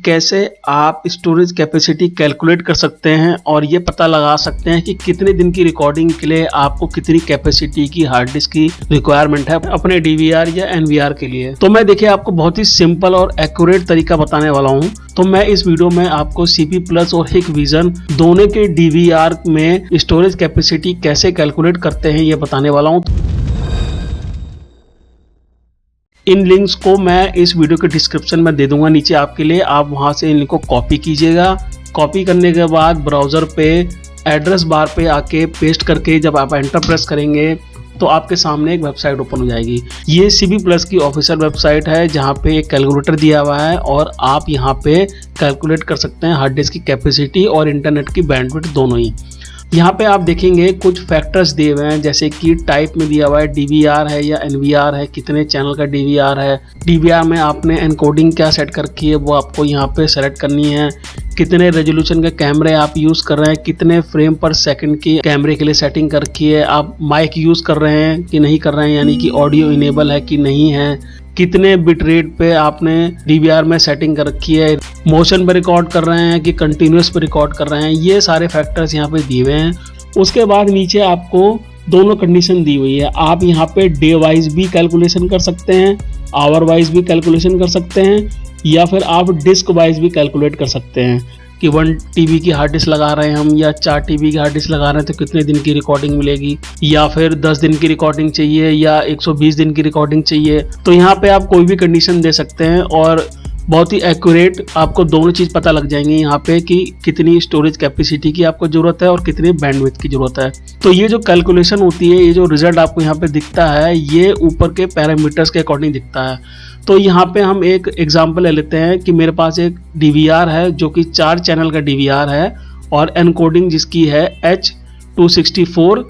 कैसे आप storage capacity calculate कर सकते हैं और ये पता लगा सकते हैं कि कितने दिन की रिकॉर्डिंग के लिए आपको कितनी कैपेसिटी की हार्ड डिस्क की रिक्वायरमेंट है अपने डीवीआर या एनवीआर के लिए। तो मैं देखिए आपको बहुत ही सिंपल और एक्यूरेट तरीका बताने वाला हूँ। तो मैं इस वीडियो में आपको सीपी प्लस और हिकविजन दोनों के डीवीआर में स्टोरेज कैपेसिटी कैसे कैलकुलेट करते हैं ये बताने वाला हूँ। इन लिंक्स को मैं इस वीडियो के डिस्क्रिप्शन में दे दूंगा नीचे आपके लिए, आप वहां से इन लिंक को कॉपी कीजिएगा। कॉपी करने के बाद ब्राउज़र पे एड्रेस बार पे आके पेस्ट करके जब आप एंटर प्रेस करेंगे तो आपके सामने एक वेबसाइट ओपन हो जाएगी। ये सीपी प्लस की ऑफिशियल वेबसाइट है जहाँ पे एक कैलकुलेटर दिया हुआ है और आप यहाँ पे कैलकुलेट कर सकते हैं हार्ड डिस्क की कैपेसिटी और इंटरनेट की बैंडविड्थ दोनों ही। यहाँ पे आप देखेंगे कुछ फैक्टर्स दिए हुए हैं, जैसे कि टाइप में दिया हुआ है डीवीआर है या एनवीआर है, कितने चैनल का डीवीआर है, डीवीआर में आपने एनकोडिंग क्या सेट कर रखी है वो आपको यहाँ पे सेलेक्ट करनी है, कितने रेजोल्यूशन के कैमरे आप यूज़ कर रहे हैं, कितने फ्रेम पर सेकंड की कैमरे के लिए सेटिंग कर रखी है, आप माइक यूज़ कर रहे हैं कि नहीं कर रहे हैं, यानी कि ऑडियो इनेबल है कि नहीं है, कितने बिट रेट पे आपने डीवीआर में सेटिंग कर रखी है, मोशन पे रिकॉर्ड कर रहे हैं कि कंटिन्यूस पे रिकॉर्ड कर रहे हैं, ये सारे फैक्टर्स यहाँ पे दिए हुए हैं। उसके बाद नीचे आपको दोनों कंडीशन दी हुई है। आप यहाँ पे डे वाइज भी कैलकुलेशन कर सकते हैं, आवर वाइज भी कैलकुलेशन कर सकते हैं, या फिर आप डिस्क वाइज भी कैलकुलेट कर सकते हैं कि 1 TB की हार्ड डिस्क लगा रहे हैं हम या 4 TB की हार्ड डिस्क लगा रहे हैं तो कितने दिन की रिकॉर्डिंग मिलेगी, या फिर 10 दिन की रिकॉर्डिंग चाहिए या 120 दिन की रिकॉर्डिंग चाहिए। तो यहाँ पे आप कोई भी कंडीशन दे सकते हैं और बहुत ही एक्यूरेट आपको दोनों चीज़ पता लग जाएंगी यहाँ पे कि कितनी स्टोरेज कैपेसिटी की आपको ज़रूरत है और कितनी बैंडविड्थ की ज़रूरत है। तो ये जो कैलकुलेशन होती है, ये जो रिजल्ट आपको यहाँ पे दिखता है, ये ऊपर के पैरामीटर्स के अकॉर्डिंग दिखता है। तो यहाँ पे हम एक एग्जांपल ले लेते हैं कि मेरे पास एक डीवीआर है जो कि 4 चैनल का डीवीआर है और एनकोडिंग जिसकी है H264,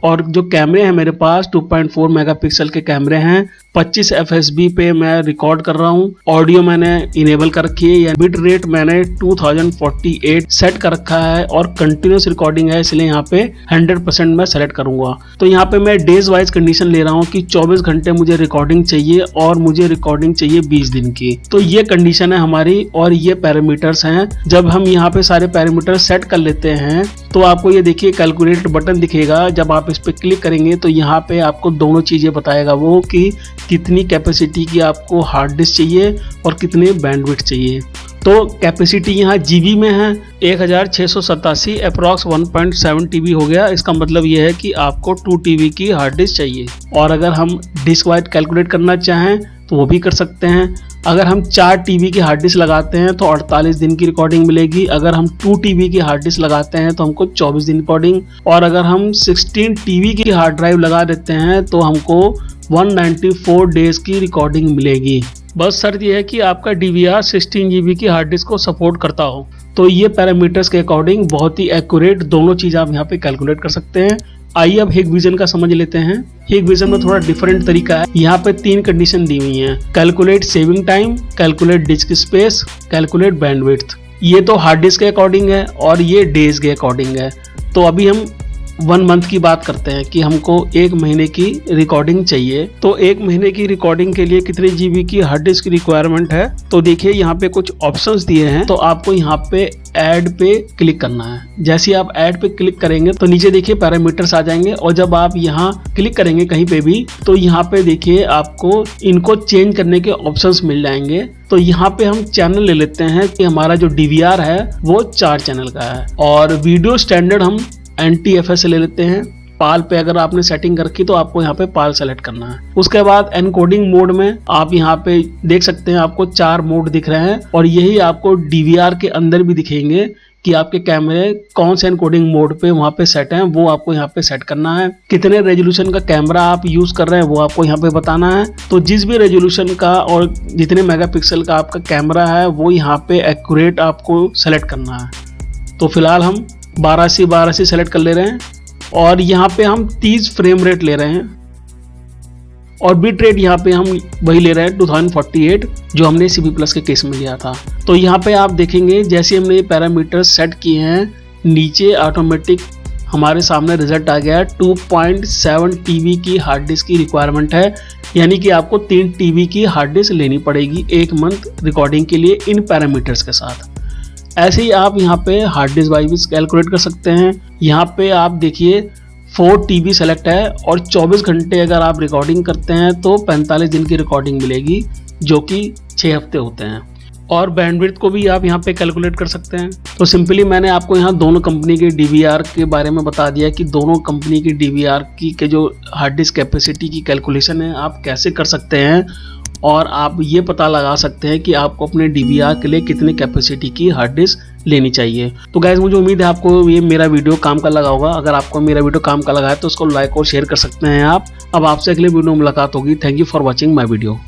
और जो कैमरे हैं मेरे पास 2.4 मेगापिक्सल के कैमरे हैं, 25 FSB पे मैं रिकॉर्ड कर रहा हूँ, ऑडियो मैंने इनेबल कर रखी है या बिट रेट मैंने 2048 सेट कर रखा है और कंटिन्यूस रिकॉर्डिंग है, इसलिए यहाँ पे 100% मैं सेलेक्ट करूंगा। तो यहाँ पे मैं डेज वाइज कंडीशन ले रहा हूँ कि 24 घंटे मुझे रिकॉर्डिंग चाहिए और मुझे रिकॉर्डिंग चाहिए 20 दिन की। तो ये कंडीशन है हमारी और ये पैरामीटर्स हैं। जब हम यहाँ पे सारे पैरामीटर सेट कर लेते हैं तो आपको ये देखिए कैलकुलेट बटन दिखेगा। जब आप इस पर क्लिक करेंगे तो यहाँ पे आपको दोनों चीजें बताएगा वो कि कितनी कैपेसिटी की आपको हार्ड डिस्क चाहिए और कितने बैंडविड्थ चाहिए। तो कैपेसिटी यहाँ जीबी में है 1687 अप्रॉक्स 1.7 TB हो गया। इसका मतलब ये है कि आपको 2 TB की हार्ड डिस्क चाहिए। और अगर हम डिस्क वाइज कैलकुलेट करना चाहें तो वो भी कर सकते हैं। अगर हम 4 TB की हार्ड डिस्क लगाते हैं तो 48 दिन की रिकॉर्डिंग मिलेगी। अगर हम 2 TB की हार्ड डिस्क लगाते हैं तो हमको 24 दिन रिकॉर्डिंग, और अगर हम 16 TB की हार्ड ड्राइव लगा देते हैं तो हमको 194 डेज की रिकॉर्डिंग मिलेगी। बस शर्त यह है कि आपका डीवीआर 16 GB की हार्ड डिस्क को सपोर्ट करता हो। तो ये पैरामीटर्स के अकॉर्डिंग बहुत ही एक्यूरेट दोनों चीज़ आप यहाँ पे कैलकुलेट कर सकते हैं। आइए अब हिकविजन का समझ लेते हैं। हिकविजन में थोड़ा डिफरेंट तरीका है। यहाँ पे 3 कंडीशन दी हुई हैं, calculate saving time, calculate disc space, calculate bandwidth. ये तो हार्ड डिस्क के अकॉर्डिंग है और ये डेज के अकॉर्डिंग है। तो अभी हम 1 मंथ की बात करते हैं कि हमको 1 महीने की रिकॉर्डिंग चाहिए। तो 1 महीने की रिकॉर्डिंग के लिए कितने जीबी की हार्ड डिस्क की रिक्वायरमेंट है। तो देखिए यहाँ पे कुछ ऑप्शंस दिए हैं, तो आपको यहाँ पे ऐड पे क्लिक करना है। जैसे आप ऐड पे क्लिक करेंगे तो नीचे देखिए पैरामीटर्स आ जाएंगे, और जब आप यहाँ क्लिक करेंगे कहीं पे भी तो यहाँ पे देखिए आपको इनको चेंज करने के ऑप्शंस मिल जाएंगे। तो यहाँ पे हम चैनल ले लेते हैं कि हमारा जो डीवीआर है वो 4 चैनल का है, और वीडियो स्टैंडर्ड हम NTFS ले लेते हैं। पाल पे अगर आपने सेटिंग कर रखी तो आपको यहाँ पे पाल सेलेक्ट करना है। उसके बाद एनकोडिंग मोड में आप यहाँ पे देख सकते हैं आपको 4 मोड दिख रहे हैं, और यही आपको डीवीआर के अंदर भी दिखेंगे कि आपके कैमरे कौन से एनकोडिंग मोड पे वहाँ पे सेट हैं, वो आपको यहाँ पे सेट करना है। कितने रेजोल्यूशन का कैमरा आप यूज कर रहे हैं वो आपको यहाँ पे बताना है। तो जिस भी रेजोल्यूशन का और जितने मेगापिक्सल का आपका कैमरा है वो यहाँ पे एक्यूरेट आपको सेलेक्ट करना है। तो फिलहाल हम 12 से 12 सेलेक्ट कर ले रहे हैं, और यहाँ पे हम 30 फ्रेम रेट ले रहे हैं, और बिट रेट यहाँ पे हम वही ले रहे हैं 2048 जो हमने सीपी प्लस के केस में लिया था। तो यहाँ पे आप देखेंगे जैसे हमने ये पैरामीटर सेट किए हैं, नीचे ऑटोमेटिक हमारे सामने रिजल्ट आ गया है। 2.7 TB की हार्ड डिस्क की रिक्वायरमेंट है, यानी कि आपको 3 TB की हार्ड डिस्क लेनी पड़ेगी 1 मंथ रिकॉर्डिंग के लिए इन पैरामीटर्स के साथ। ऐसे ही आप यहाँ पे हार्ड डिस्क वाइज भी कैलकुलेट कर सकते हैं। यहाँ पे आप देखिए 4 TB सेलेक्ट है और 24 घंटे अगर आप रिकॉर्डिंग करते हैं तो 45 दिन की रिकॉर्डिंग मिलेगी, जो कि 6 हफ्ते होते हैं। और बैंडविड्थ को भी आप यहाँ पे कैलकुलेट कर सकते हैं। तो सिंपली मैंने आपको यहाँ दोनों कंपनी के DVR के बारे में बता दिया कि दोनों कंपनी की DVR की के जो हार्ड डिस्क कैपेसिटी की कैलकुलेशन है आप कैसे कर सकते हैं, और आप ये पता लगा सकते हैं कि आपको अपने DVR के लिए कितनी कैपेसिटी की हार्ड डिस्क लेनी चाहिए। तो गाइज मुझे उम्मीद है आपको ये मेरा वीडियो काम का लगा होगा। अगर आपको मेरा वीडियो काम का लगा है तो उसको लाइक और शेयर कर सकते हैं आप। अब आपसे अगले वीडियो में मुलाकात होगी। Thank you for watching my video.